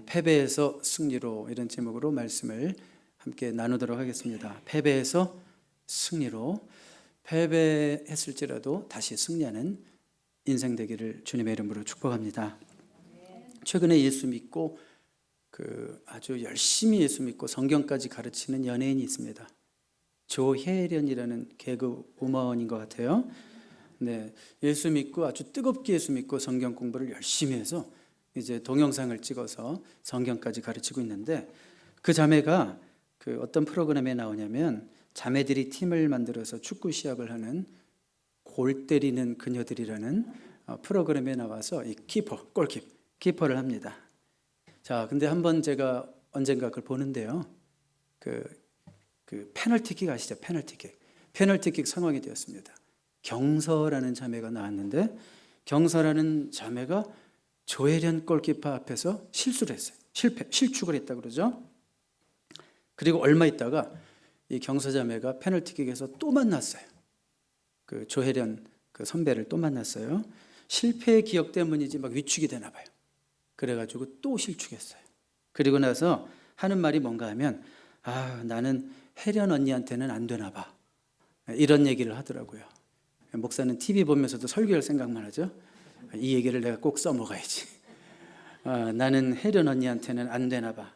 패배에서 승리로, 이런 제목으로 말씀을 함께 나누도록 하겠습니다. 패배에서 승리로. 패배했을지라도 다시 승리하는 인생 되기를 주님의 이름으로 축복합니다. 최근에 예수 믿고 아주 열심히 예수 믿고 성경까지 가르치는 연예인이 있습니다. 조혜련이라는 개그 우먼인 것 같아요. 네, 예수 믿고 아주 뜨겁게 예수 믿고 성경 공부를 열심히 해서 이제 동영상을 찍어서 성경까지 가르치고 있는데, 그 자매가 어떤 프로그램에 나오냐면 자매들이 팀을 만들어서 축구 시합을 하는 골 때리는 그녀들이라는 프로그램에 나와서 이 키퍼를 합니다. 자, 근데 한번 제가 언젠가 그걸 보는데요. 페널티킥 아시죠? 페널티킥 상황이 되었습니다. 경서라는 자매가 나왔는데, 경서라는 자매가 조혜련 골키퍼 앞에서 실수를 했어요. 실축을 했다 그러죠. 그리고 얼마 있다가 이 경서 자매가 페널티킥에서 또 만났어요. 조혜련 선배를 또 만났어요. 실패의 기억 때문인지 막 위축이 되나 봐요. 그래가지고 또 실축했어요. 그리고 나서 하는 말이 뭔가 하면, 나는 혜련 언니한테는 안 되나 봐, 이런 얘기를 하더라고요. 목사는 TV 보면서도 설교할 생각만 하죠. 이 얘기를 내가 꼭 써먹어야지. 나는 혜련 언니한테는 안 되나 봐.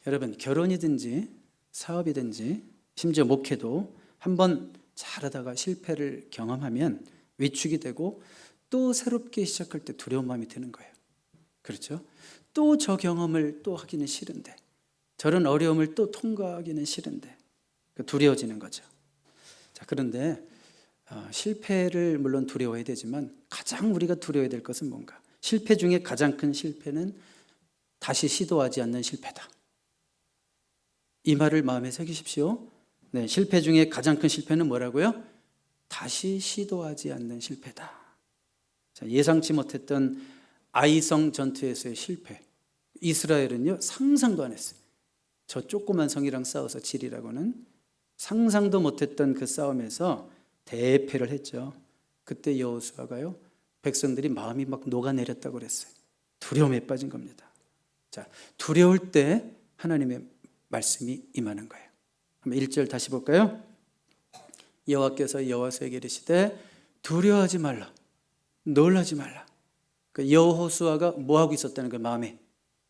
여러분, 결혼이든지 사업이든지 심지어 목회도 한번 잘하다가 실패를 경험하면 위축이 되고 또 새롭게 시작할 때 두려운 마음이 드는 거예요. 그렇죠? 또 저 경험을 또 하기는 싫은데, 저런 어려움을 또 통과하기는 싫은데 두려워지는 거죠. 자, 그런데 실패를 물론 두려워해야 되지만 가장 우리가 두려워해야 될 것은 뭔가? 실패 중에 가장 큰 실패는 다시 시도하지 않는 실패다. 이 말을 마음에 새기십시오. 네, 실패 중에 가장 큰 실패는 뭐라고요? 다시 시도하지 않는 실패다. 자, 예상치 못했던 아이성 전투에서의 실패. 이스라엘은요, 상상도 안 했어요. 저 조그만 성이랑 싸워서 지리라고는 상상도 못했던 그 싸움에서 대패를 했죠. 그때 여호수아가요, 백성들이 마음이 막 녹아내렸다고 그랬어요. 두려움에 빠진 겁니다. 자, 두려울 때 하나님의 말씀이 임하는 거예요. 한번 1절 다시 볼까요? 여호와께서 여호수아에게 이르시되 두려워하지 말라, 놀라지 말라. 여호수아가 뭐 하고 있었다는 거예요? 마음에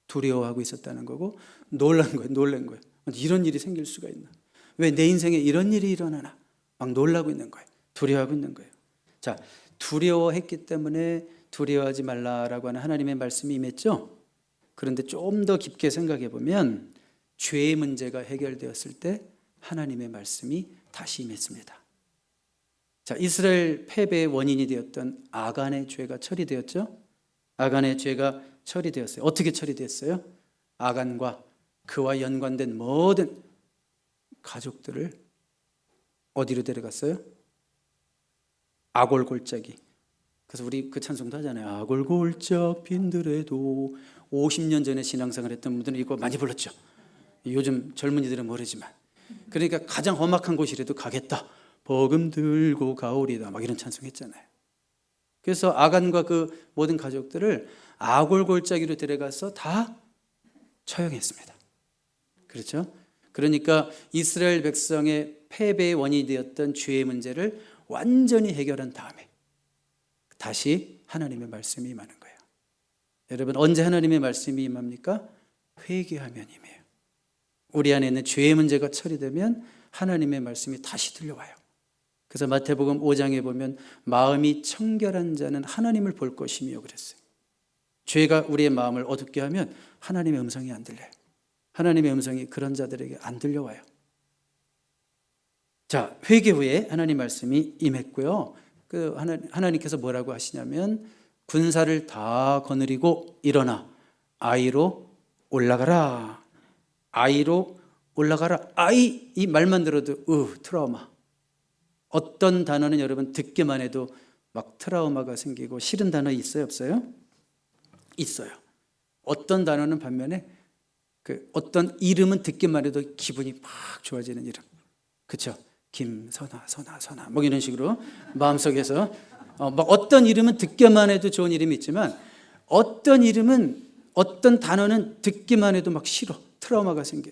두려워하고 있었다는 거고, 놀란 거예요. 이런 일이 생길 수가 있나? 왜 내 인생에 이런 일이 일어나나? 막 놀라고 있는 거예요. 두려워하고 있는 거예요. 자, 두려워했기 때문에 두려워하지 말라라고 하는 하나님의 말씀이 임했죠. 그런데 좀 더 깊게 생각해 보면 죄의 문제가 해결되었을 때 하나님의 말씀이 다시 임했습니다. 자, 이스라엘 패배의 원인이 되었던 아간의 죄가 처리되었죠. 아간의 죄가 처리되었어요. 어떻게 처리됐어요? 아간과 그와 연관된 모든 가족들을 어디로 데려갔어요? 아골골짜기. 그래서 우리 그 찬송도 하잖아요. 아골골짝 빈들에도. 50년 전에 신앙생활 했던 분들은 이거 많이 불렀죠. 요즘 젊은이들은 모르지만. 그러니까 가장 험악한 곳이라도 가겠다, 버금 들고 가오리다, 막 이런 찬송 했잖아요. 그래서 아간과 그 모든 가족들을 아골골짜기로 데려가서 다 처형했습니다. 그렇죠? 그러니까 이스라엘 백성의 패배의 원인이 되었던 죄의 문제를 완전히 해결한 다음에 다시 하나님의 말씀이 임하는 거예요. 여러분, 언제 하나님의 말씀이 임합니까? 회개하면 임해요. 우리 안에 있는 죄의 문제가 처리되면 하나님의 말씀이 다시 들려와요. 그래서 마태복음 5장에 보면 마음이 청결한 자는 하나님을 볼 것이며 그랬어요. 죄가 우리의 마음을 어둡게 하면 하나님의 음성이 안 들려요. 하나님의 음성이 그런 자들에게 안 들려와요. 자, 회개 후에 하나님 말씀이 임했고요. 하나님께서 뭐라고 하시냐면 군사를 다 거느리고 일어나 아이로 올라가라. 아이로 올라가라. 아이, 이 말만 들어도 트라우마. 어떤 단어는 여러분 듣기만 해도 막 트라우마가 생기고 싫은 단어 있어요, 없어요? 있어요. 어떤 단어는 반면에 어떤 이름은 듣기만 해도 기분이 막 좋아지는 이름. 그렇죠? 김선아 뭐 이런 식으로 마음속에서 막 어떤 이름은 듣기만 해도 좋은 이름이 있지만 어떤 이름은 어떤 단어는 듣기만 해도 막 싫어. 트라우마가 생겨.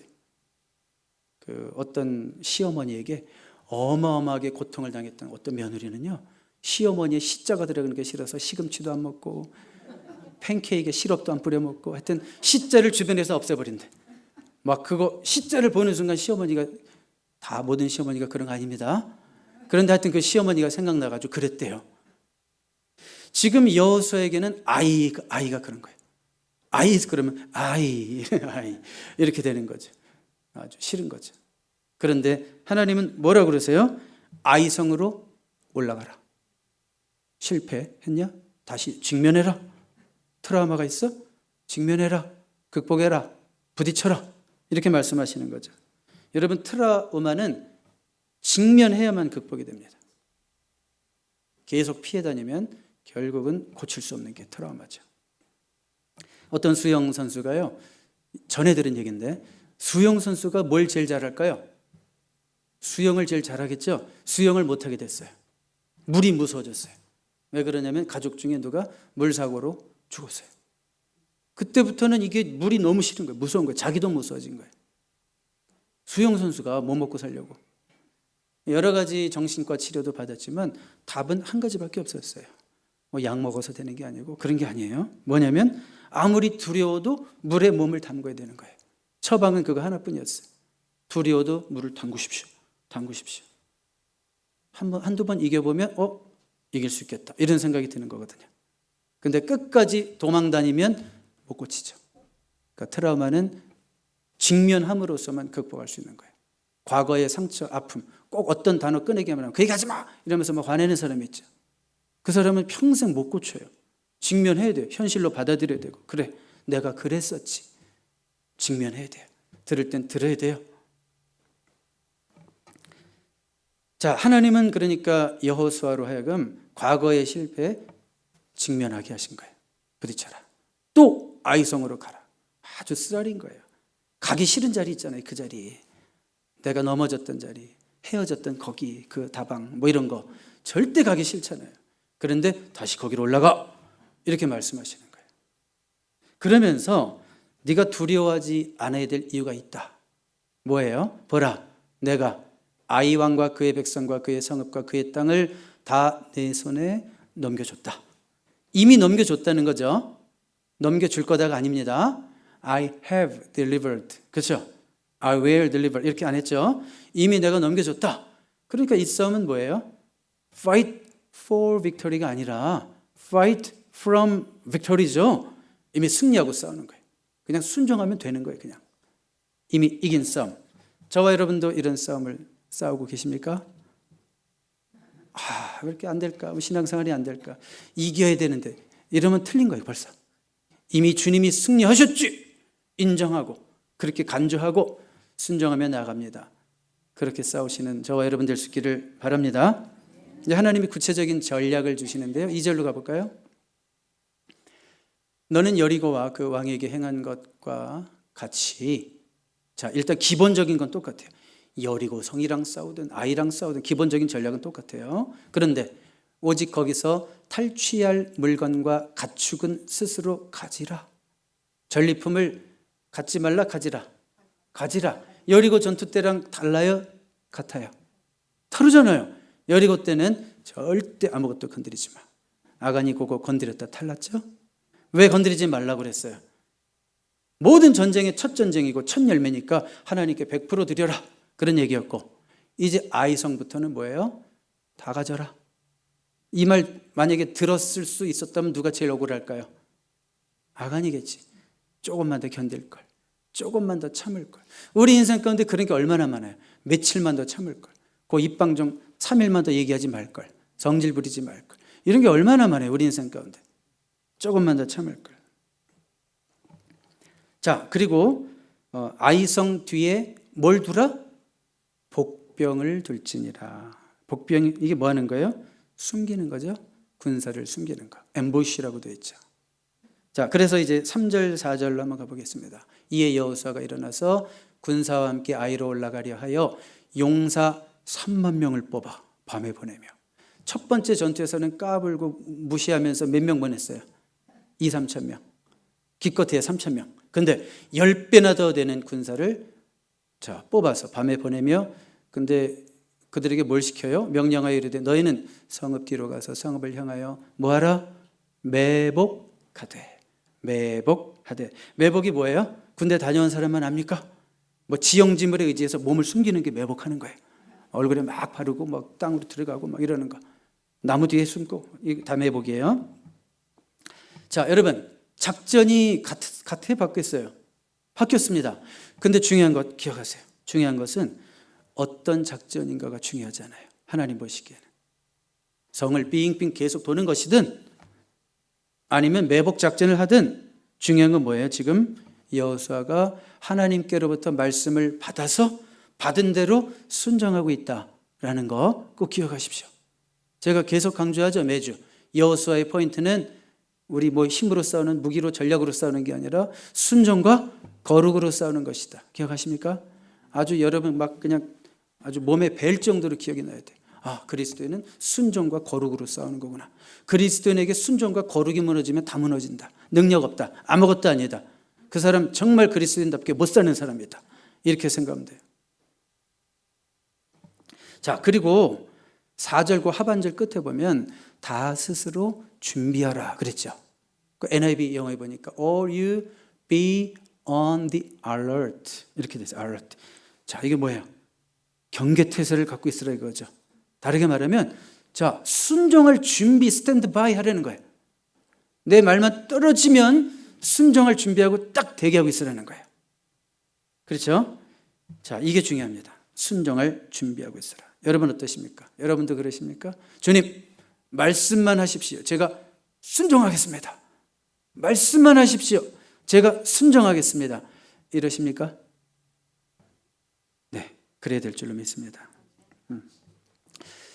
그 어떤 시어머니에게 어마어마하게 고통을 당했던 어떤 며느리는요, 시어머니의 시자가 들어가는 게 싫어서 시금치도 안 먹고 팬케이크에 시럽도 안 뿌려 먹고 하여튼 시자를 주변에서 없애버린대. 막 그거 시자를 보는 순간 시어머니가, 다 모든 시어머니가 그런 거 아닙니다. 그런데 하여튼 그 시어머니가 생각나가지고 그랬대요. 지금 여호수아에게는 아이가 그런 거예요. 아이 그러면 아이 이렇게 되는 거죠. 아주 싫은 거죠. 그런데 하나님은 뭐라고 그러세요? 아이성으로 올라가라. 실패했냐? 다시 직면해라. 트라우마가 있어? 직면해라. 극복해라. 부딪혀라. 이렇게 말씀하시는 거죠. 여러분, 트라우마는 직면해야만 극복이 됩니다. 계속 피해 다니면 결국은 고칠 수 없는 게 트라우마죠. 어떤 수영 선수가요, 전에 들은 얘기인데, 수영 선수가 뭘 제일 잘할까요? 수영을 제일 잘하겠죠. 수영을 못하게 됐어요. 물이 무서워졌어요. 왜 그러냐면 가족 중에 누가 물사고로 죽었어요. 그때부터는 이게 물이 너무 싫은 거예요. 무서운 거예요. 자기도 무서워진 거예요. 수영 선수가 뭐 먹고 살려고 여러 가지 정신과 치료도 받았지만 답은 한 가지밖에 없었어요. 뭐 약 먹어서 되는 게 아니고 그런 게 아니에요. 뭐냐면 아무리 두려워도 물에 몸을 담궈야 되는 거예요. 처방은 그거 하나뿐이었어요. 두려워도 물을 담그십시오. 한두 번 이겨보면 이길 수 있겠다 이런 생각이 드는 거거든요. 근데 끝까지 도망 다니면 못 고치죠. 그러니까 트라우마는 직면함으로써만 극복할 수 있는 거예요. 과거의 상처, 아픔, 꼭 어떤 단어 꺼내기만 하면 그 얘기 하지 마! 이러면서 막 화내는 사람이 있죠. 그 사람은 평생 못 고쳐요. 직면해야 돼요. 현실로 받아들여야 되고, 그래, 내가 그랬었지. 직면해야 돼요. 들을 땐 들어야 돼요. 자, 하나님은 그러니까 여호수아로 하여금 과거의 실패에 직면하게 하신 거예요. 부딪혀라. 또 아이성으로 가라. 아주 쓰라린 거예요. 가기 싫은 자리 있잖아요. 그 자리. 내가 넘어졌던 자리, 헤어졌던 거기, 그 다방, 뭐 이런 거 절대 가기 싫잖아요. 그런데 다시 거기로 올라가. 이렇게 말씀하시는 거예요. 그러면서 네가 두려워하지 않아야 될 이유가 있다. 뭐예요? 보라, 내가 아이 왕과 그의 백성과 그의 성읍과 그의 땅을 다 내 손에 넘겨줬다. 이미 넘겨줬다는 거죠. 넘겨줄 거다가 아닙니다. I have delivered. 그렇죠? I will deliver. 이렇게 안 했죠? 이미 내가 넘겨줬다. 그러니까 이 싸움은 뭐예요? Fight for victory가 아니라 Fight from victory죠. 이미 승리하고 싸우는 거예요. 그냥 순종하면 되는 거예요. 그냥 이미 이긴 싸움. 저와 여러분도 이런 싸움을 싸우고 계십니까? 왜 이렇게 안 될까? 신앙생활이 안 될까? 이겨야 되는데 이러면 틀린 거예요. 벌써 이미 주님이 승리하셨지 인정하고 그렇게 간주하고 순종하며 나갑니다. 그렇게 싸우시는 저와 여러분 될 수 있기를 바랍니다. 이제 하나님이 구체적인 전략을 주시는데요. 2절로 가볼까요? 너는 여리고와 그 왕에게 행한 것과 같이, 자, 일단 기본적인 건 똑같아요. 여리고 성이랑 싸우든 아이랑 싸우든 기본적인 전략은 똑같아요. 그런데 오직 거기서 탈취할 물건과 가축은 스스로 가지라. 전리품을 갖지 말라. 가지라. 여리고 전투 때랑 달라요? 같아요. 다르잖아요. 여리고 때는 절대 아무것도 건드리지 마. 아간이 그거 건드렸다 탈났죠? 왜 건드리지 말라고 그랬어요? 모든 전쟁의 첫 전쟁이고 첫 열매니까 하나님께 100% 드려라. 그런 얘기였고, 이제 아이성부터는 뭐예요? 다 가져라. 이 말 만약에 들었을 수 있었다면 누가 제일 억울할까요? 아간이겠지. 조금만 더 견딜 걸. 조금만 더 참을 걸. 우리 인생 가운데 그런 게 얼마나 많아요. 며칠만 더 참을 걸. 그 입방 좀 3일만 더 얘기하지 말 걸. 성질 부리지 말 걸. 이런 게 얼마나 많아요. 우리 인생 가운데. 조금만 더 참을 걸. 자, 그리고 아이성 뒤에 뭘 두라? 복병을 둘지니라. 복병이 이게 뭐 하는 거예요? 숨기는 거죠. 군사를 숨기는 거. 엠보시라고 되어 있죠. 자, 그래서 이제 3절, 4절로 한번 가보겠습니다. 이에 여호수아가 일어나서 군사와 함께 아이로 올라가려 하여 용사 3만 명을 뽑아 밤에 보내며, 첫 번째 전투에서는 까불고 무시하면서 몇 명 보냈어요? 2, 3천 명. 기껏해야 3,000명. 근데 10배나 더 되는 군사를 자 뽑아서 밤에 보내며, 근데 그들에게 뭘 시켜요? 명령하여 이르되 너희는 성읍 뒤로 가서 성읍을 향하여 뭐하라? 매복하되. 매복하되. 매복이 뭐예요? 군대 다녀온 사람만 압니까? 뭐 지형지물에 의지해서 몸을 숨기는 게 매복하는 거예요. 얼굴에 막 바르고 막 땅으로 들어가고 막 이러는 거. 나무 뒤에 숨고. 이게 다 매복이에요. 자, 여러분, 작전이 같아 바뀌었어요. 바뀌었습니다. 근데 중요한 것 기억하세요. 중요한 것은 어떤 작전인가가 중요하지 않아요. 하나님 보시기에는. 성을 빙빙 계속 도는 것이든 아니면 매복 작전을 하든 중요한 건 뭐예요? 지금 여호수아가 하나님께로부터 말씀을 받아서 받은 대로 순종하고 있다라는 거 꼭 기억하십시오. 제가 계속 강조하죠. 매주. 여호수아의 포인트는 우리 뭐 힘으로 싸우는, 무기로 전략으로 싸우는 게 아니라 순종과 거룩으로 싸우는 것이다. 기억하십니까? 아주 여러분 막 그냥 아주 몸에 벨 정도로 기억이 나야 돼. 아, 그리스도인은 순종과 거룩으로 싸우는 거구나. 그리스도인에게 순종과 거룩이 무너지면 다 무너진다. 능력 없다. 아무것도 아니다. 그 사람 정말 그리스도인답게 못 사는 사람이다. 이렇게 생각하면 돼요. 자, 그리고 4절과 하반절 끝에 보면 다 스스로 준비하라 그랬죠. 그 NIV 영어에 보니까 all you be on the alert 이렇게 됐어요. alert. 자, 이게 뭐예요? 경계태세를 갖고 있으라 이거죠. 다르게 말하면 자, 순종할 준비, 스탠드 바이 하라는 거예요. 내 말만 떨어지면 순종할 준비하고 딱 대기하고 있으라는 거예요. 그렇죠? 자, 이게 중요합니다. 순종할 준비하고 있으라. 여러분 어떠십니까? 여러분도 그러십니까? 주님, 말씀만 하십시오. 제가 순종하겠습니다. 말씀만 하십시오. 제가 순종하겠습니다. 이러십니까? 네, 그래야 될 줄로 믿습니다.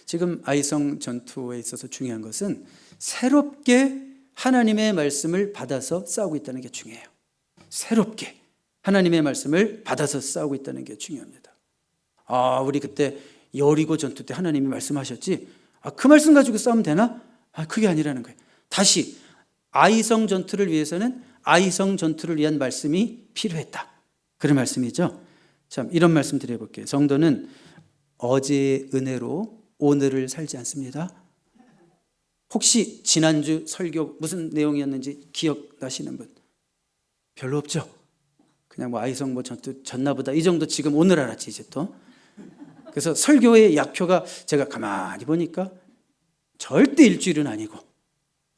지금 아이성 전투에 있어서 중요한 것은 새롭게 하나님의 말씀을 받아서 싸우고 있다는 게 중요해요. 새롭게 하나님의 말씀을 받아서 싸우고 있다는 게 중요합니다. 아, 우리 그때 여리고 전투 때 하나님이 말씀하셨지? 아, 그 말씀 가지고 싸우면 되나? 아, 그게 아니라는 거예요. 다시 아이성 전투를 위해서는 아이성 전투를 위한 말씀이 필요했다. 그런 말씀이죠. 참, 이런 말씀 드려볼게요. 성도는 어제의 은혜로 오늘을 살지 않습니다. 혹시 지난주 설교 무슨 내용이었는지 기억나시는 분? 별로 없죠? 그냥 뭐 아이성 뭐 전투 졌나 보다 이 정도. 지금 오늘 알았지 이제 또. 그래서 설교의 약표가 제가 가만히 보니까 절대 일주일은 아니고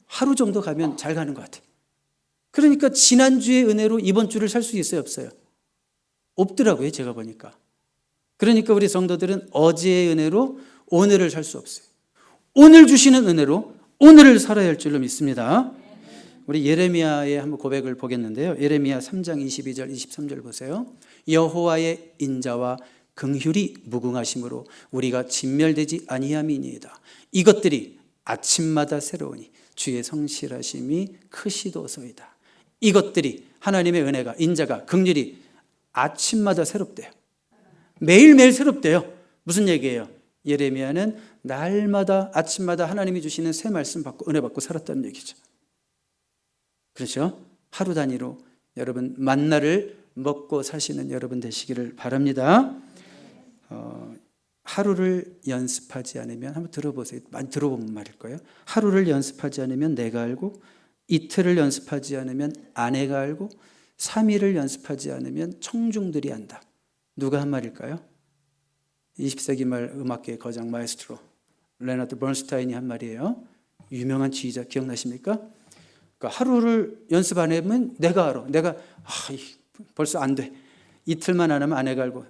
하루 정도 가면 잘 가는 것 같아요. 그러니까 지난주의 은혜로 이번 주를 살 수 있어요, 없어요? 없더라고요, 제가 보니까. 그러니까 우리 성도들은 어제의 은혜로 오늘을 살 수 없어요. 오늘 주시는 은혜로 오늘을 살아야 할 줄로 믿습니다. 우리 예레미야의 한번 고백을 보겠는데요. 예레미야 3장 22절 23절 보세요. 여호와의 인자와 긍휼이 무궁하심으로 우리가 진멸되지 아니함이니이다. 이것들이 아침마다 새로우니 주의 성실하심이 크시도소이다. 이것들이 하나님의 은혜가, 인자가, 긍휼이 아침마다 새롭대요. 매일매일 새롭대요. 무슨 얘기예요? 예레미야는 날마다 아침마다 하나님이 주시는 새 말씀 받고 은혜 받고 살았다는 얘기죠. 그렇죠? 하루 단위로 여러분 만나를 먹고 사시는 여러분 되시기를 바랍니다. 하루를 연습하지 않으면, 한번 들어보세요. 많이 들어본 말일 거예요. 하루를 연습하지 않으면 내가 알고, 이틀을 연습하지 않으면 아내가 알고, 3일을 연습하지 않으면 청중들이 안다. 누가 한 말일까요? 20세기 말 음악계 거장 마에스트로 레나드 번스타인이 한 말이에요. 유명한 지휘자 기억나십니까? 그러니까 하루를 연습 안 하면 내가 알아. 내가 벌써 안 돼. 이틀만 안 하면 아내가 알고,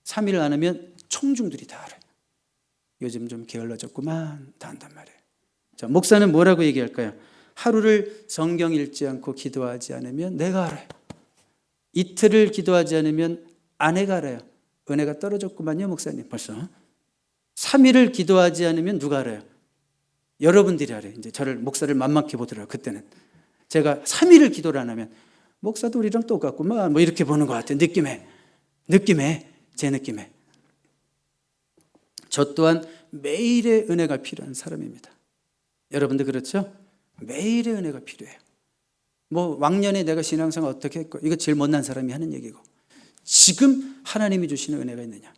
3일 안 하면 청중들이 다 알아요. 요즘 좀 게을러졌구만 다 안단 말이에요. 자, 목사는 뭐라고 얘기할까요? 하루를 성경 읽지 않고 기도하지 않으면 내가 알아요. 이틀을 기도하지 않으면 아내가 알아요. 은혜가 떨어졌구만요, 목사님. 벌써 3일을 기도하지 않으면 누가 알아요? 여러분들이 알아요. 이제 저를 목사를 만만케 보더라고요. 그때는 제가 3일을 기도를 안 하면 목사도 우리랑 똑같구만 뭐 이렇게 보는 것 같아요. 느낌에 제 느낌에. 저 또한 매일의 은혜가 필요한 사람입니다. 여러분들 그렇죠? 매일의 은혜가 필요해요. 뭐 왕년에 내가 신앙생활 어떻게 했고, 이거 제일 못난 사람이 하는 얘기고, 지금 하나님이 주시는 은혜가 있느냐,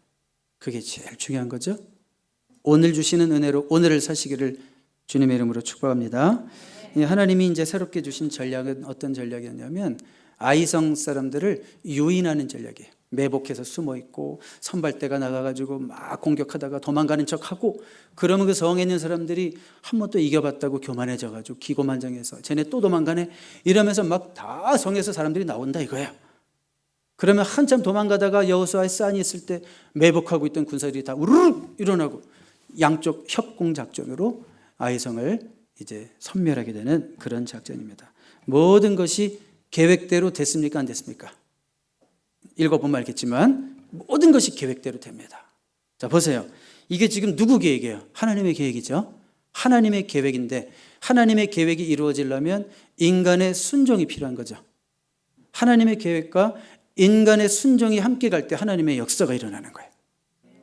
그게 제일 중요한 거죠. 오늘 주시는 은혜로 오늘을 사시기를 주님의 이름으로 축복합니다. 하나님이 이제 새롭게 주신 전략은 어떤 전략이었냐면, 아이성 사람들을 유인하는 전략이에요. 매복해서 숨어 있고 선발대가 나가가지고 막 공격하다가 도망가는 척하고, 그러면 그 성에 있는 사람들이 한 번 또 이겨봤다고 교만해져가지고 기고만장해서 쟤네 또 도망가네 이러면서 막 다 성에서 사람들이 나온다 이거예요. 그러면 한참 도망가다가 여호수아의 산이 있을 때 매복하고 있던 군사들이 다 우르르 일어나고 양쪽 협공 작전으로 아이성을 이제 섬멸하게 되는 그런 작전입니다. 모든 것이 계획대로 됐습니까? 안 됐습니까? 읽어보면 알겠지만 모든 것이 계획대로 됩니다. 자, 보세요. 이게 지금 누구 계획이에요? 하나님의 계획이죠. 하나님의 계획인데, 하나님의 계획이 이루어지려면 인간의 순종이 필요한 거죠. 하나님의 계획과 인간의 순종이 함께 갈 때 하나님의 역사가 일어나는 거예요.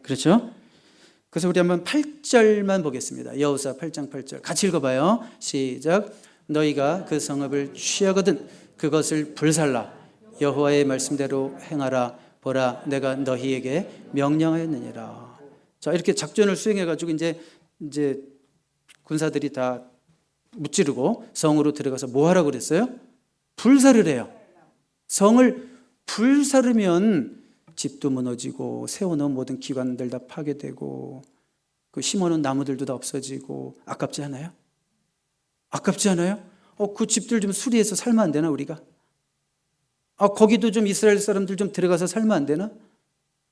그렇죠? 그래서 우리 한번 8절만 보겠습니다. 여호수아 8장 8절 같이 읽어봐요. 시작. 너희가 그 성읍을 취하거든 그것을 불살라 여호와의 말씀대로 행하라. 보라, 내가 너희에게 명령하였느니라. 자, 이렇게 작전을 수행해가지고 이제 군사들이 다 무찌르고 성으로 들어가서 뭐 하라고 그랬어요? 불사를 해요. 성을 불사르면 집도 무너지고 세워놓은 모든 기관들 다 파괴되고 그 심어놓은 나무들도 다 없어지고 아깝지 않아요? 아깝지 않아요? 그 집들 좀 수리해서 살면 안 되나 우리가? 거기도 좀 이스라엘 사람들 좀 들어가서 살면 안 되나?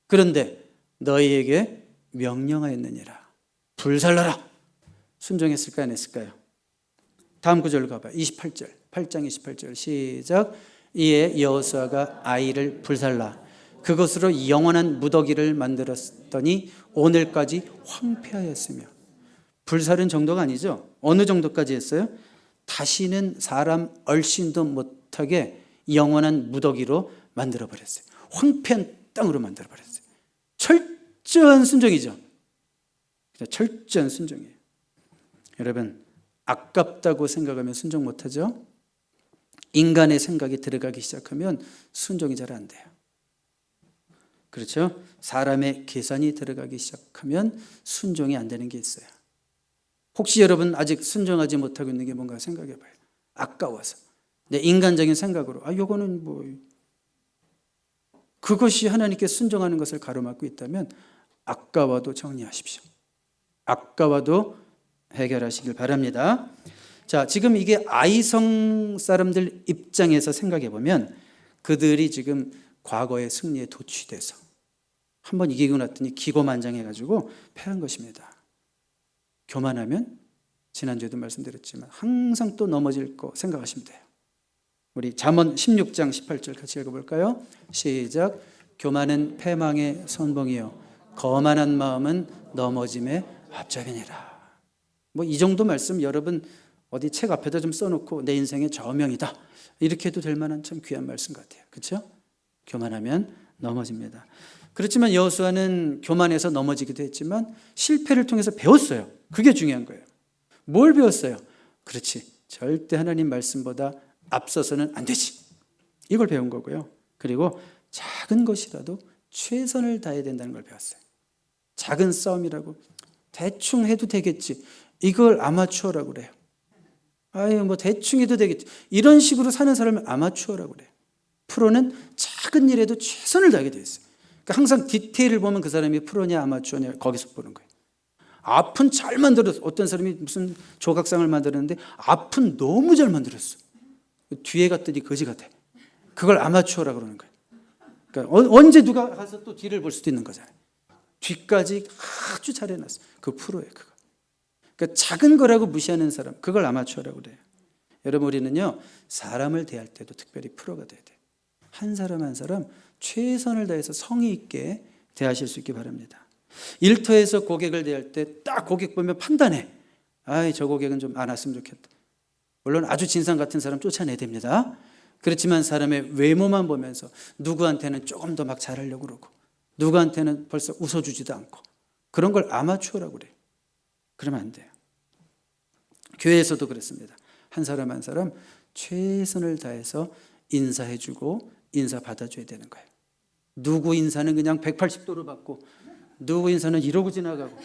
그런데 너희에게 명령하였느니라. 불살라라. 순종했을까 안 했을까요? 다음 구절로 가봐요. 28절 8장 28절 시작. 이에 여호수아가 아이를 불살라 그것으로 영원한 무더기를 만들었더니 오늘까지 황폐하였으며. 불살은 정도가 아니죠. 어느 정도까지 했어요? 다시는 사람 얼씬도 못하게 영원한 무더기로 만들어버렸어요. 황폐한 땅으로 만들어버렸어요. 철저한 순종이죠. 철저한 순종이에요. 여러분, 아깝다고 생각하면 순종 못하죠. 인간의 생각이 들어가기 시작하면 순종이 잘 안 돼요. 그렇죠? 사람의 계산이 들어가기 시작하면 순종이 안 되는 게 있어요. 혹시 여러분 아직 순종하지 못하고 있는 게 뭔가 생각해 봐요. 아까워서. 내 인간적인 생각으로 요거는 뭐, 그것이 하나님께 순종하는 것을 가로막고 있다면 아까워도 정리하십시오. 아까워도 해결하시길 바랍니다. 자, 지금 이게 아이성 사람들 입장에서 생각해 보면 그들이 지금 과거의 승리에 도취돼서 한번 이기고 났더니 기고만장해가지고 패한 것입니다. 교만하면 지난주에도 말씀드렸지만 항상 또 넘어질 거 생각하시면 돼요. 우리 잠언 16장 18절 같이 읽어볼까요? 시작. 교만은 패망의 선봉이요 거만한 마음은 넘어짐의 앞잡이니라. 뭐 이 정도 말씀 여러분 어디 책 앞에다 좀 써놓고 내 인생의 저명이다 이렇게 해도 될 만한 참 귀한 말씀 같아요. 그렇죠? 교만하면 넘어집니다. 그렇지만 여호수아는 교만해서 넘어지기도 했지만 실패를 통해서 배웠어요. 그게 중요한 거예요. 뭘 배웠어요? 그렇지, 절대 하나님 말씀보다 앞서서는 안 되지. 이걸 배운 거고요. 그리고 작은 것이라도 최선을 다해야 된다는 걸 배웠어요. 작은 싸움이라고 대충 해도 되겠지. 이걸 아마추어라고 그래요. 뭐 대충 해도 되겠지. 이런 식으로 사는 사람을 아마추어라고 그래요. 프로는 작은 일에도 최선을 다하게 돼 있어요. 그러니까 항상 디테일을 보면 그 사람이 프로냐 아마추어냐 거기서 보는 거예요. 앞은 잘 만들었어. 어떤 사람이 무슨 조각상을 만들었는데 앞은 너무 잘 만들었어. 뒤에 갔더니 거지 같아. 그걸 아마추어라고 그러는 거예요. 그러니까 언제 누가 가서 또 뒤를 볼 수도 있는 거잖아요. 뒤까지 아주 잘 해놨어. 그 프로예요. 그거. 그러니까 작은 거라고 무시하는 사람, 그걸 아마추어라고 그래요. 여러분, 우리는요 사람을 대할 때도 특별히 프로가 돼야 돼요. 한 사람 한 사람 최선을 다해서 성의 있게 대하실 수 있기 바랍니다. 일터에서 고객을 대할 때 딱 고객 보면 판단해. 저 고객은 좀 안 왔으면 좋겠다. 물론 아주 진상 같은 사람 쫓아내야 됩니다. 그렇지만 사람의 외모만 보면서 누구한테는 조금 더 막 잘하려고 그러고 누구한테는 벌써 웃어주지도 않고 그런 걸 아마추어라고 그래요. 그러면 안 돼요. 교회에서도 그렇습니다. 한 사람 한 사람 최선을 다해서 인사해주고 인사 받아줘야 되는 거예요. 누구 인사는 그냥 180도로 받고 누구 인사는 이러고 지나가고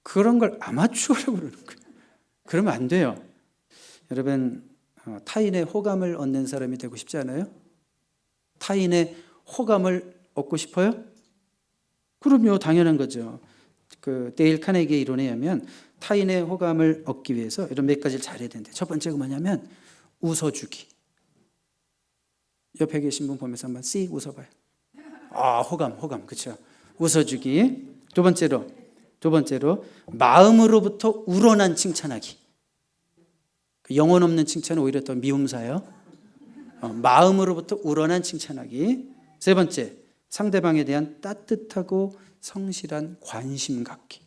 그런 걸 아마추어라고 그러는 거예요. 그러면 안 돼요. 여러분, 타인의 호감을 얻는 사람이 되고 싶지 않아요? 타인의 호감을 얻고 싶어요? 그럼요, 당연한 거죠. 그 데일 카네기의 이론에 의하면 타인의 호감을 얻기 위해서 이런 몇 가지를 잘해야 되는데, 첫 번째가 뭐냐면 웃어주기. 옆에 계신 분 보면서 한번 씩 웃어봐요. 아, 호감, 그렇죠? 웃어주기. 두 번째로 마음으로부터 우러난 칭찬하기. 영혼 없는 칭찬은 오히려 더 미움사예요. 마음으로부터 우러난 칭찬하기. 세 번째, 상대방에 대한 따뜻하고 성실한 관심 갖기.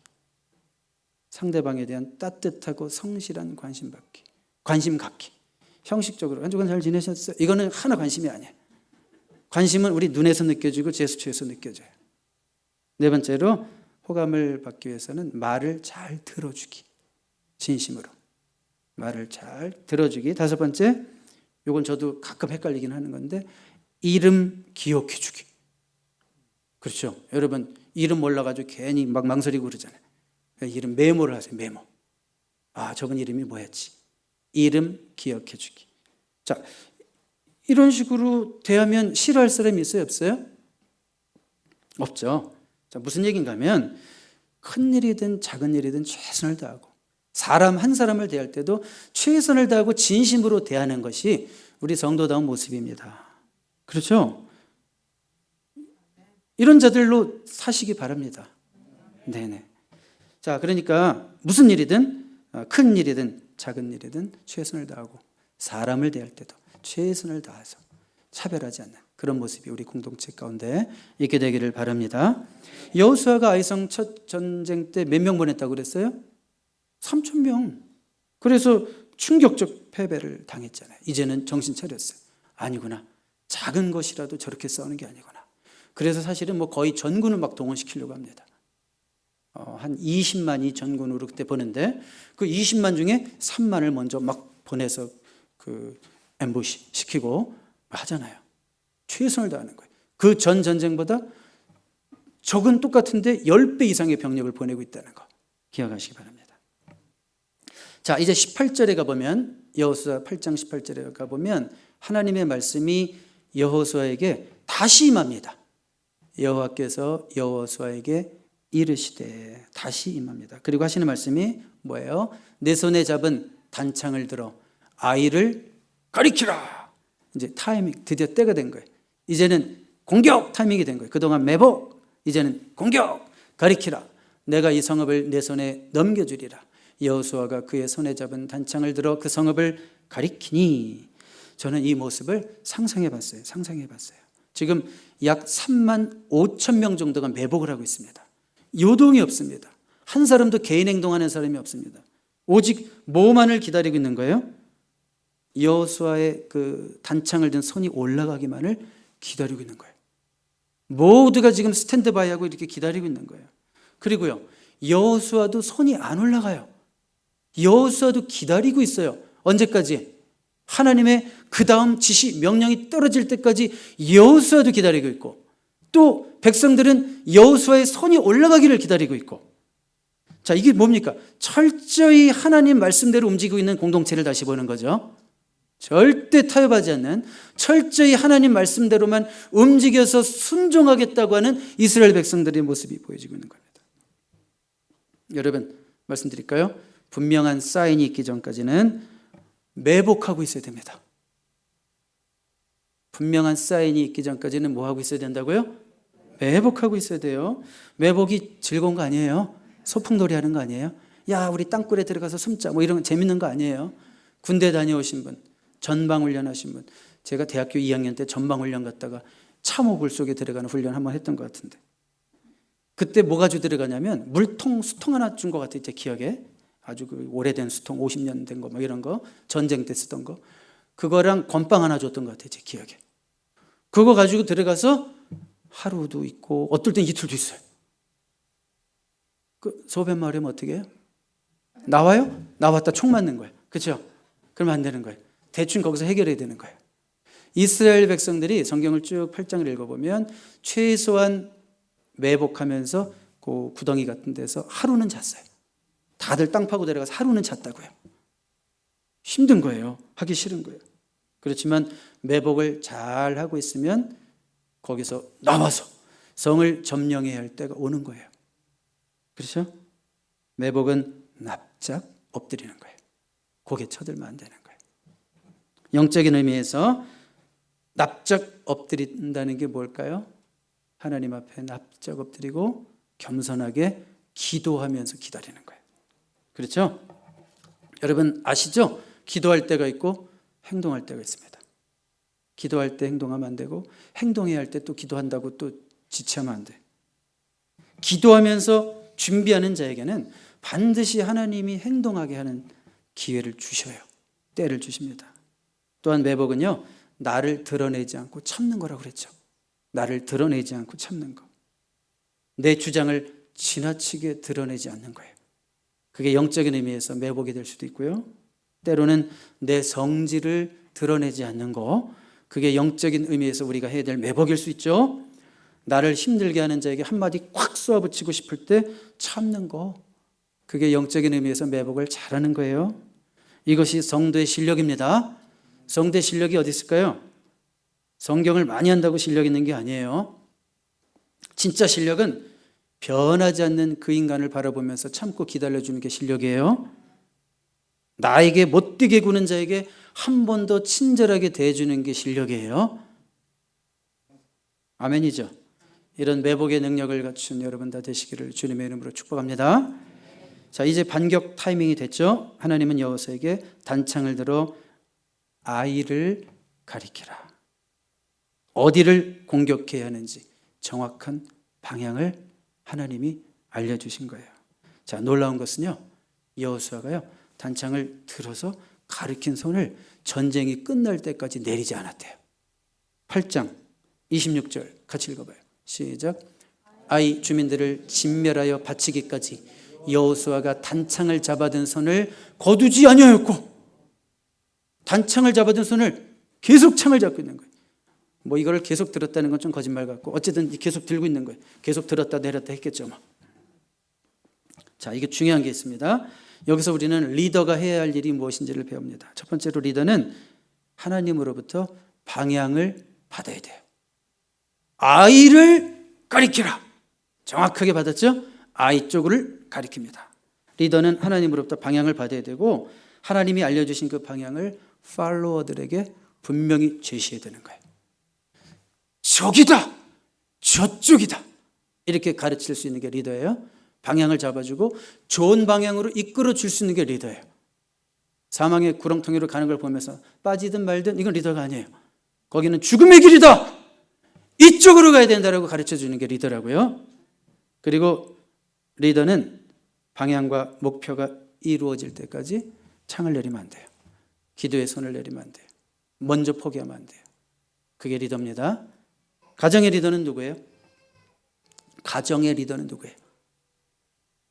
상대방에 대한 따뜻하고 성실한 관심 갖기. 형식적으로 한 주간 잘 지내셨어요? 이거는 하나 관심이 아니에요. 관심은 우리 눈에서 느껴지고 제스처에서 느껴져요. 네 번째로 호감을 받기 위해서는 말을 잘 들어주기. 진심으로 말을 잘 들어주기. 다섯 번째, 이건 저도 가끔 헷갈리긴 하는 건데, 이름 기억해주기. 그렇죠? 여러분, 이름 몰라가지고 괜히 막 망설이고 그러잖아요. 이름 메모를 하세요. 메모. 아, 저분 이름이 뭐였지? 이름 기억해주기. 자, 이런 식으로 대하면 싫어할 사람이 있어요? 없어요? 없죠. 자, 무슨 얘기인가 하면 큰 일이든 작은 일이든 최선을 다하고, 사람 한 사람을 대할 때도 최선을 다하고 진심으로 대하는 것이 우리 성도다운 모습입니다. 그렇죠? 이런 자들로 사시기 바랍니다. 네네. 자, 그러니까 무슨 일이든, 큰 일이든 작은 일이든 최선을 다하고, 사람을 대할 때도 최선을 다해서 차별하지 않는 그런 모습이 우리 공동체 가운데 있게 되기를 바랍니다. 여호수아가 아이성 첫 전쟁 때 몇 명 보냈다고 그랬어요? 3,000명. 그래서 충격적 패배를 당했잖아요. 이제는 정신 차렸어요. 아니구나. 작은 것이라도 저렇게 싸우는 게 아니구나. 그래서 사실은 뭐 거의 전군을 막 동원시키려고 합니다. 한 20만이 전군으로 그때 보는데, 그 20만 중에 3만을 먼저 막 보내서 그 엠부시 시키고 하잖아요. 최선을 다하는 거예요. 그 전 전쟁보다 적은 똑같은데 10배 이상의 병력을 보내고 있다는 거 기억하시기 바랍니다. 자, 이제 18절에 가보면, 여호수아 8장 18절에 가보면 하나님의 말씀이 여호수아에게 다시 임합니다. 여호와께서 여호수아에게 이르시되, 다시 임합니다. 그리고 하시는 말씀이 뭐예요? 내 손에 잡은 단창을 들어 아이를 가리키라. 이제 타이밍, 드디어 때가 된 거예요. 이제는 공격 타이밍이 된 거예요. 그동안 매복, 이제는 공격, 가리키라. 내가 이 성읍을 내 손에 넘겨주리라. 여호수아가 그의 손에 잡은 단창을 들어 그 성읍을 가리키니. 저는 이 모습을 상상해 봤어요. 지금 약 3만 5천 명 정도가 매복을 하고 있습니다. 요동이 없습니다. 한 사람도 개인 행동하는 사람이 없습니다. 오직 뭐만을 기다리고 있는 거예요? 여호수아의 그 단창을 든 손이 올라가기만을 기다리고 있는 거예요. 모두가 지금 스탠드바이하고 이렇게 기다리고 있는 거예요. 그리고요, 여호수아도 손이 안 올라가요. 여호수아도 기다리고 있어요. 언제까지? 하나님의 그 다음 지시, 명령이 떨어질 때까지 여호수아도 기다리고 있고, 또 백성들은 여호수아의 손이 올라가기를 기다리고 있고. 자, 이게 뭡니까? 철저히 하나님 말씀대로 움직이고 있는 공동체를 다시 보는 거죠. 절대 타협하지 않는, 철저히 하나님 말씀대로만 움직여서 순종하겠다고 하는 이스라엘 백성들의 모습이 보여지고 있는 겁니다. 여러분, 말씀드릴까요? 분명한 사인이 있기 전까지는 매복하고 있어야 됩니다. 분명한 사인이 있기 전까지는 뭐 하고 있어야 된다고요? 매복하고 있어야 돼요. 매복이 즐거운 거 아니에요. 소풍놀이 하는 거 아니에요. 야, 우리 땅굴에 들어가서 숨자, 뭐 이런 거 재밌는 거 아니에요. 군대 다녀오신 분, 전방훈련 하신 분, 제가 대학교 2학년 때 전방훈련 갔다가 참호굴 속에 들어가는 훈련 한번 했던 것 같은데, 그때 뭐 가지고 들어가냐면 물통, 수통 하나 준 것 같아요. 제 기억에 아주 그 오래된 수통, 50년 된 거 뭐 이런 거, 전쟁 때 쓰던 거, 그거랑 건빵 하나 줬던 것 같아요. 제 기억에. 그거 가지고 들어가서 하루도 있고 어떨 땐 이틀도 있어요. 그 소변 마르면 어떻게 해요? 나와요? 나왔다 총 맞는 거예요. 그렇죠? 그러면 안 되는 거예요. 대충 거기서 해결해야 되는 거예요. 이스라엘 백성들이 성경을 쭉 8장을 읽어보면 최소한 매복하면서 그 구덩이 같은 데서 하루는 잤어요. 다들 땅 파고 내려가서 하루는 잤다고요. 힘든 거예요. 하기 싫은 거예요. 그렇지만 매복을 잘 하고 있으면 거기서 나와서 성을 점령해야 할 때가 오는 거예요. 그렇죠? 매복은 납작 엎드리는 거예요. 고개 쳐들면 안 되는 거예요. 영적인 의미에서 납작 엎드린다는 게 뭘까요? 하나님 앞에 납작 엎드리고 겸손하게 기도하면서 기다리는 거예요. 그렇죠? 여러분 아시죠? 기도할 때가 있고 행동할 때가 있습니다. 기도할 때 행동하면 안 되고 행동해야 할 때 또 기도한다고 또 지체하면 안 돼. 기도하면서 준비하는 자에게는 반드시 하나님이 행동하게 하는 기회를 주셔요. 때를 주십니다. 또한 매복은요, 나를 드러내지 않고 참는 거라고 그랬죠. 나를 드러내지 않고 참는 거. 내 주장을 지나치게 드러내지 않는 거예요. 그게 영적인 의미에서 매복이 될 수도 있고요. 때로는 내 성질을 드러내지 않는 거, 그게 영적인 의미에서 우리가 해야 될 매복일 수 있죠. 나를 힘들게 하는 자에게 한마디 꽉 쏘아붙이고 싶을 때 참는 거, 그게 영적인 의미에서 매복을 잘하는 거예요. 이것이 성도의 실력입니다. 성도의 실력이 어디 있을까요? 성경을 많이 한다고 실력 있는 게 아니에요. 진짜 실력은 변하지 않는 그 인간을 바라보면서 참고 기다려주는 게 실력이에요. 나에게 못되게 구는 자에게 한 번 더 친절하게 대해주는 게 실력이에요. 아멘이죠. 이런 매복의 능력을 갖춘 여러분 다 되시기를 주님의 이름으로 축복합니다. 자, 이제 반격 타이밍이 됐죠. 하나님은 여호수아에게 단창을 들어 아이를 가리키라. 어디를 공격해야 하는지 정확한 방향을 하나님이 알려주신 거예요. 자, 놀라운 것은요, 여호수아가요 단창을 들어서 가리킨 손을 전쟁이 끝날 때까지 내리지 않았대요. 8장 26절 같이 읽어봐요. 시작. 아이 주민들을 진멸하여 바치기까지 여호수아가 단창을 잡아든 손을 거두지 아니하였고, 단창을 잡아든 손을 계속 창을 잡고 있는 거예요. 뭐 이거를 계속 들었다는 건 좀 거짓말 같고, 어쨌든 계속 들고 있는 거예요. 계속 들었다 내렸다 했겠죠. 뭐. 자, 이게 중요한 게 있습니다. 여기서 우리는 리더가 해야 할 일이 무엇인지를 배웁니다. 첫 번째로 리더는 하나님으로부터 방향을 받아야 돼요. 아이를 가리키라. 정확하게 받았죠? 아이 쪽을 가리킵니다. 리더는 하나님으로부터 방향을 받아야 되고, 하나님이 알려주신 그 방향을 팔로워들에게 분명히 제시해야 되는 거예요. 저기다, 저쪽이다, 이렇게 가르칠 수 있는 게 리더예요. 방향을 잡아주고 좋은 방향으로 이끌어 줄 수 있는 게 리더예요. 사망의 구렁텅이로 가는 걸 보면서 빠지든 말든 이건 리더가 아니에요. 거기는 죽음의 길이다, 이쪽으로 가야 된다라고 가르쳐 주는 게 리더라고요. 그리고 리더는 방향과 목표가 이루어질 때까지 창을 내리면 안 돼요. 기도의 손을 내리면 안 돼요. 먼저 포기하면 안 돼요. 그게 리더입니다. 가정의 리더는 누구예요? 가정의 리더는 누구예요?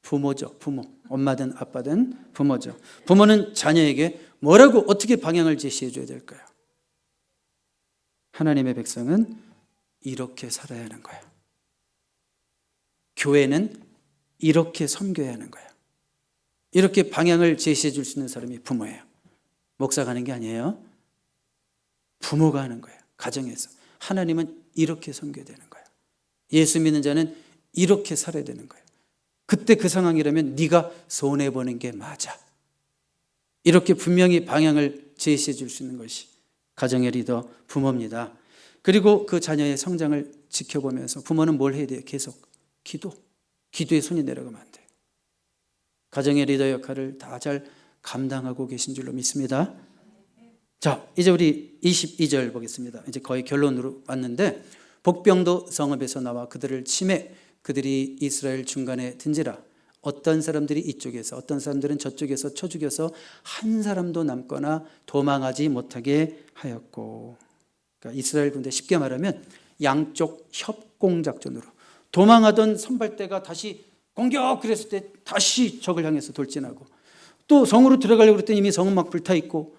부모죠. 부모. 엄마든 아빠든 부모죠. 부모는 자녀에게 뭐라고 어떻게 방향을 제시해 줘야 될까요? 하나님의 백성은 이렇게 살아야 하는 거예요. 교회는 이렇게 섬겨야 하는 거예요. 이렇게 방향을 제시해 줄 수 있는 사람이 부모예요. 목사가 하는 게 아니에요. 부모가 하는 거예요. 가정에서. 하나님은 이렇게 섬겨야 되는 거예요. 예수 믿는 자는 이렇게 살아야 되는 거예요. 그때 그 상황이라면 네가 손해보는 게 맞아. 이렇게 분명히 방향을 제시해 줄 수 있는 것이 가정의 리더 부모입니다. 그리고 그 자녀의 성장을 지켜보면서 부모는 뭘 해야 돼요? 계속 기도에 손이 내려가면 안 돼요. 가정의 리더 역할을 다 잘 감당하고 계신 줄로 믿습니다. 자, 이제 우리 22절 보겠습니다. 이제 거의 결론으로 왔는데, 복병도 성읍에서 나와 그들을 치매 그들이 이스라엘 중간에 든지라. 어떤 사람들이 이쪽에서 어떤 사람들은 저쪽에서 쳐 죽여서 한 사람도 남거나 도망하지 못하게 하였고. 그러니까 이스라엘 군대 쉽게 말하면 양쪽 협공작전으로 도망하던 선발대가 다시 공격 그랬을 때 다시 적을 향해서 돌진하고, 또 성으로 들어가려고 그랬더니 이미 성은 막 불타 있고,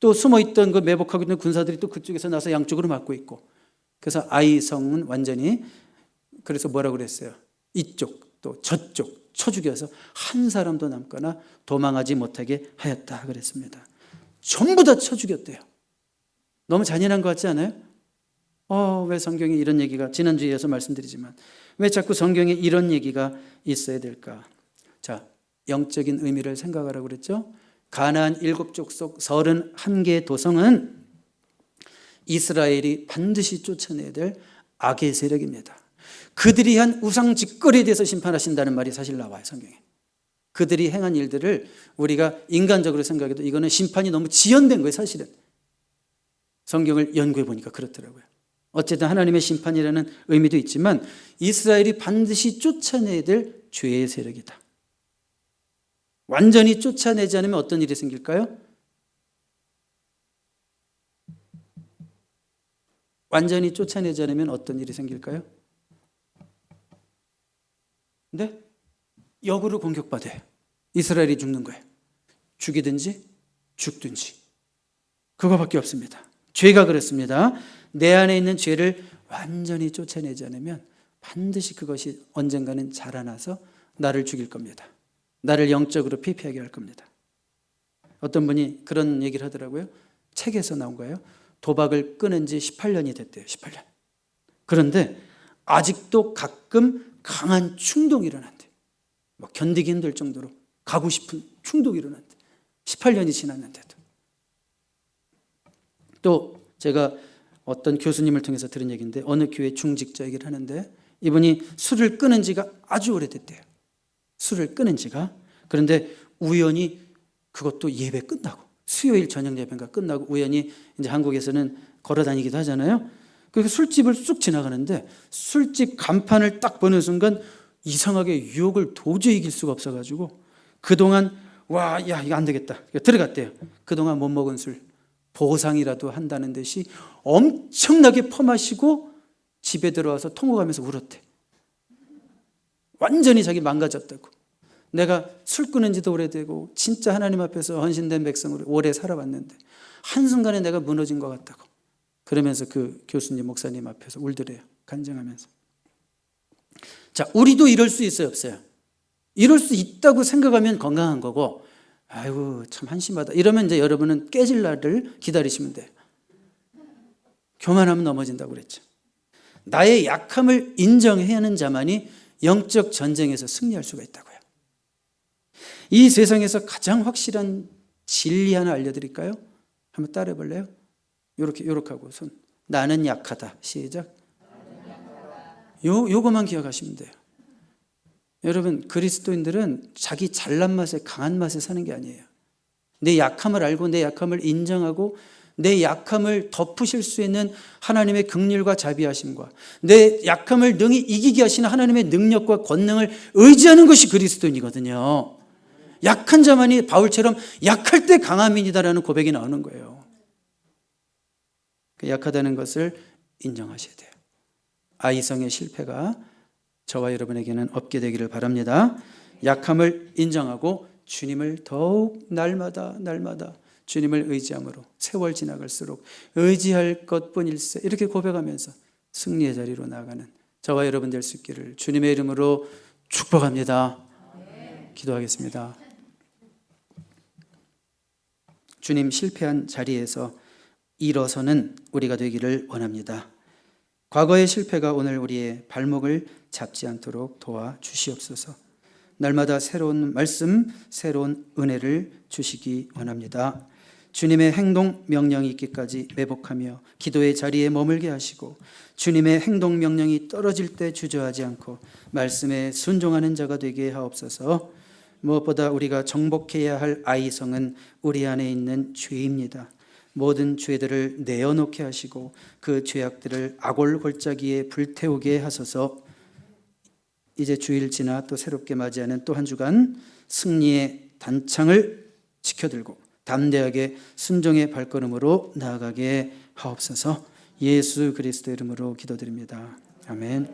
또 숨어있던 그 매복하고 있는 군사들이 또 그쪽에서 나서 양쪽으로 막고 있고, 그래서 아이성은 완전히, 그래서 뭐라고 그랬어요? 이쪽 또 저쪽 쳐 죽여서 한 사람도 남거나 도망하지 못하게 하였다 그랬습니다. 전부 다 쳐 죽였대요. 너무 잔인한 것 같지 않아요? 왜 성경에 이런 얘기가, 지난주에 이어서 말씀드리지만 왜 자꾸 성경에 이런 얘기가 있어야 될까? 자, 영적인 의미를 생각하라고 그랬죠. 가나안 7족속 31개의 도성은 이스라엘이 반드시 쫓아내야 될 악의 세력입니다. 그들이 한 우상 짓거리에 대해서 심판하신다는 말이 사실 나와요, 성경에. 그들이 행한 일들을 우리가 인간적으로 생각해도 이거는 심판이 너무 지연된 거예요, 사실은. 성경을 연구해 보니까 그렇더라고요. 어쨌든 하나님의 심판이라는 의미도 있지만 이스라엘이 반드시 쫓아내야 될 죄의 세력이다. 완전히 쫓아내지 않으면 어떤 일이 생길까요? 완전히 쫓아내지 않으면 어떤 일이 생길까요? 네? 역으로 공격받아요. 이스라엘이 죽는 거예요. 죽이든지 죽든지. 그거밖에 없습니다. 죄가 그렇습니다. 내 안에 있는 죄를 완전히 쫓아내지 않으면 반드시 그것이 언젠가는 자라나서 나를 죽일 겁니다. 나를 영적으로 피폐하게 할 겁니다. 어떤 분이 그런 얘기를 하더라고요. 책에서 나온 거예요. 도박을 끊은 지 18년이 됐대요. 18년. 그런데 아직도 가끔 강한 충동이 일어난대요. 견디기 힘들 정도로 가고 싶은 충동이 일어난대요. 18년이 지났는데도. 또 제가 어떤 교수님을 통해서 들은 얘기인데, 어느 교회 중직자 얘기를 하는데 이분이 술을 끊은 지가 아주 오래됐대요. 술을 끊은 지가. 그런데 우연히 그것도 예배 끝나고, 수요일 저녁 예배가 끝나고 우연히 이제 한국에서는 걸어 다니기도 하잖아요. 그 술집을 쑥 지나가는데 술집 간판을 딱 보는 순간 이상하게 유혹을 도저히 이길 수가 없어가지고 그동안 이거 안 되겠다 들어갔대요. 그동안 못 먹은 술 보상이라도 한다는 듯이 엄청나게 퍼마시고 집에 들어와서 통곡하면서 울었대. 완전히 자기 망가졌다고. 내가 술 끊은 지도 오래되고 진짜 하나님 앞에서 헌신된 백성으로 오래 살아왔는데 한순간에 내가 무너진 것 같다고. 그러면서 그 교수님, 목사님 앞에서 울더래요. 간증하면서. 자, 우리도 이럴 수 있어요, 없어요? 이럴 수 있다고 생각하면 건강한 거고, 아이고 참 한심하다 이러면 이제 여러분은 깨질 날을 기다리시면 돼요. 교만하면 넘어진다고 그랬죠. 나의 약함을 인정해야 하는 자만이 영적 전쟁에서 승리할 수가 있다고요. 이 세상에서 가장 확실한 진리 하나 알려드릴까요? 한번 따라해 볼래요? 요렇게 하고 손. 나는 약하다. 시작. 요거만 기억하시면 돼요. 여러분, 그리스도인들은 자기 잘난 맛에, 강한 맛에 사는 게 아니에요. 내 약함을 알고 내 약함을 인정하고 내 약함을 덮으실 수 있는 하나님의 긍휼과 자비하심과 내 약함을 능히 이기게 하시는 하나님의 능력과 권능을 의지하는 것이 그리스도인이거든요. 약한 자만이 바울처럼 약할 때 강함이다라는 고백이 나오는 거예요. 약하다는 것을 인정하셔야 돼요. 아이성의 실패가 저와 여러분에게는 없게 되기를 바랍니다. 약함을 인정하고 주님을 더욱 날마다 주님을 의지함으로 세월 지나갈수록 의지할 것뿐일세 이렇게 고백하면서 승리의 자리로 나아가는 저와 여러분 될 수 있기를 주님의 이름으로 축복합니다. 기도하겠습니다. 주님, 실패한 자리에서 일어서는 우리가 되기를 원합니다. 과거의 실패가 오늘 우리의 발목을 잡지 않도록 도와주시옵소서. 날마다 새로운 말씀, 새로운 은혜를 주시기 원합니다. 주님의 행동 명령이 있기까지 매복하며 기도의 자리에 머물게 하시고 주님의 행동 명령이 떨어질 때 주저하지 않고 말씀에 순종하는 자가 되게 하옵소서. 무엇보다 우리가 정복해야 할 아이성은 우리 안에 있는 죄입니다. 모든 죄들을 내어놓게 하시고 그 죄악들을 악올 골짜기에 불태우게 하소서. 이제 주일 지나 또 새롭게 맞이하는 또 한 주간 승리의 단창을 지켜들고 담대하게 순종의 발걸음으로 나아가게 하옵소서. 예수 그리스도 이름으로 기도드립니다. 아멘.